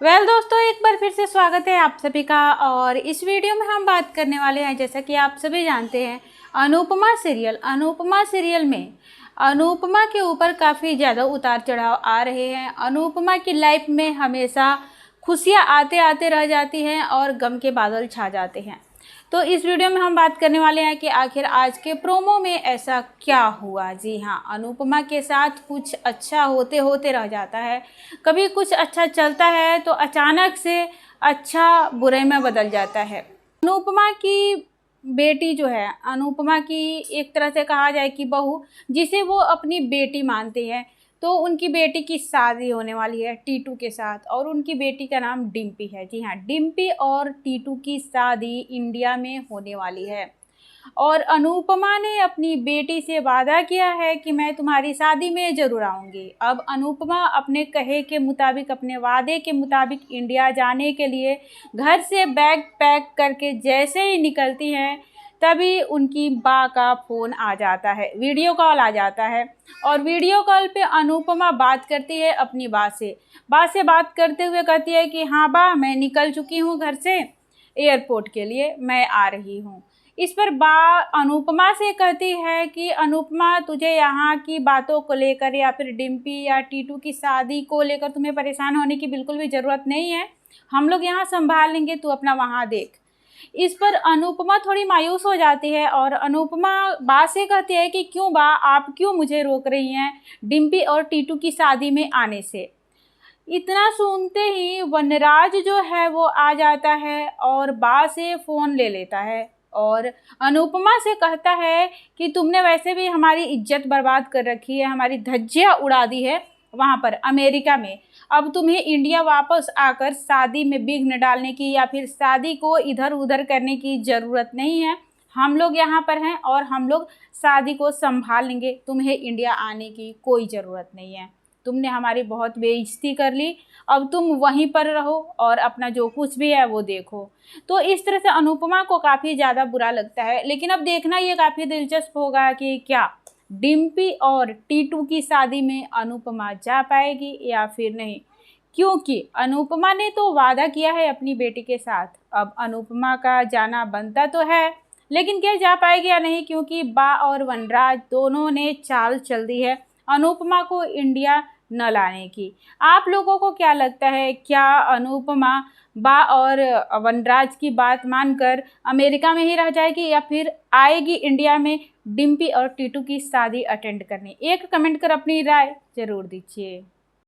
दोस्तों, एक बार फिर से स्वागत है आप सभी का। और इस वीडियो में हम बात करने वाले हैं, जैसा कि आप सभी जानते हैं, अनुपमा सीरियल में अनुपमा के ऊपर काफ़ी ज़्यादा उतार चढ़ाव आ रहे हैं। अनुपमा की लाइफ में हमेशा खुशियाँ आते आते रह जाती हैं और गम के बादल छा जाते हैं। तो इस वीडियो में हम बात करने वाले हैं कि आखिर आज के प्रोमो में ऐसा क्या हुआ। जी हाँ, अनुपमा के साथ कुछ अच्छा होते होते रह जाता है। कभी कुछ अच्छा चलता है तो अचानक से अच्छा बुरे में बदल जाता है। अनुपमा की बेटी जो है, अनुपमा की एक तरह से कहा जाए कि बहू, जिसे वो अपनी बेटी मानती है, तो उनकी बेटी की शादी होने वाली है टीटू के साथ और उनकी बेटी का नाम डिम्पी है। जी हाँ, डिम्पी और टीटू की शादी इंडिया में होने वाली है और अनुपमा ने अपनी बेटी से वादा किया है कि मैं तुम्हारी शादी में ज़रूर आऊँगी। अब अनुपमा अपने कहे के मुताबिक, अपने वादे के मुताबिक इंडिया जाने के लिए घर से बैग पैक करके जैसे ही निकलती हैं, तभी उनकी माँ का फ़ोन आ जाता है, वीडियो कॉल आ जाता है। और वीडियो कॉल पे अनुपमा बात करती है अपनी माँ से। माँ से बात करते हुए कहती है कि हाँ बा, मैं निकल चुकी हूँ घर से, एयरपोर्ट के लिए मैं आ रही हूँ। इस पर बा अनुपमा से कहती है कि अनुपमा, तुझे यहाँ की बातों को लेकर या फिर डिम्पी या टीटू की शादी को लेकर तुम्हें परेशान होने की बिल्कुल भी ज़रूरत नहीं है। हम लोग यहाँ संभाल लेंगे, तू अपना वहाँ देख। इस पर अनुपमा थोड़ी मायूस हो जाती है और अनुपमा बा से कहती है कि क्यों बा, आप क्यों मुझे रोक रही हैं डिम्पी और टीटू की शादी में आने से। इतना सुनते ही वनराज जो है वो आ जाता है और बा से फ़ोन ले लेता है और अनुपमा से कहता है कि तुमने वैसे भी हमारी इज्जत बर्बाद कर रखी है, हमारी धज्जियाँ उड़ा दी है वहाँ पर अमेरिका में। अब तुम्हें इंडिया वापस आकर शादी में विघ्न डालने की या फिर शादी को इधर उधर करने की ज़रूरत नहीं है। हम लोग यहाँ पर हैं और हम लोग शादी को संभाल लेंगे, तुम्हें इंडिया आने की कोई ज़रूरत नहीं है। तुमने हमारी बहुत बेइज्जती कर ली, अब तुम वहीं पर रहो और अपना जो कुछ भी है वो देखो। तो इस तरह से अनुपमा को काफ़ी ज़्यादा बुरा लगता है। लेकिन अब देखना ये काफ़ी दिलचस्प होगा कि क्या डिम्पी और टीटू की शादी में अनुपमा जा पाएगी या फिर नहीं, क्योंकि अनुपमा ने तो वादा किया है अपनी बेटी के साथ। अब अनुपमा का जाना बनता तो है, लेकिन क्या जा पाएगी या नहीं, क्योंकि बा और वनराज दोनों ने चाल चल दी है अनुपमा को इंडिया न लाने की। आप लोगों को क्या लगता है, क्या अनुपमा बा और वनराज की बात मानकर अमेरिका में ही रह जाएगी या फिर आएगी इंडिया में डिम्पी और टीटू की शादी अटेंड करने? एक कमेंट कर अपनी राय ज़रूर दीजिए।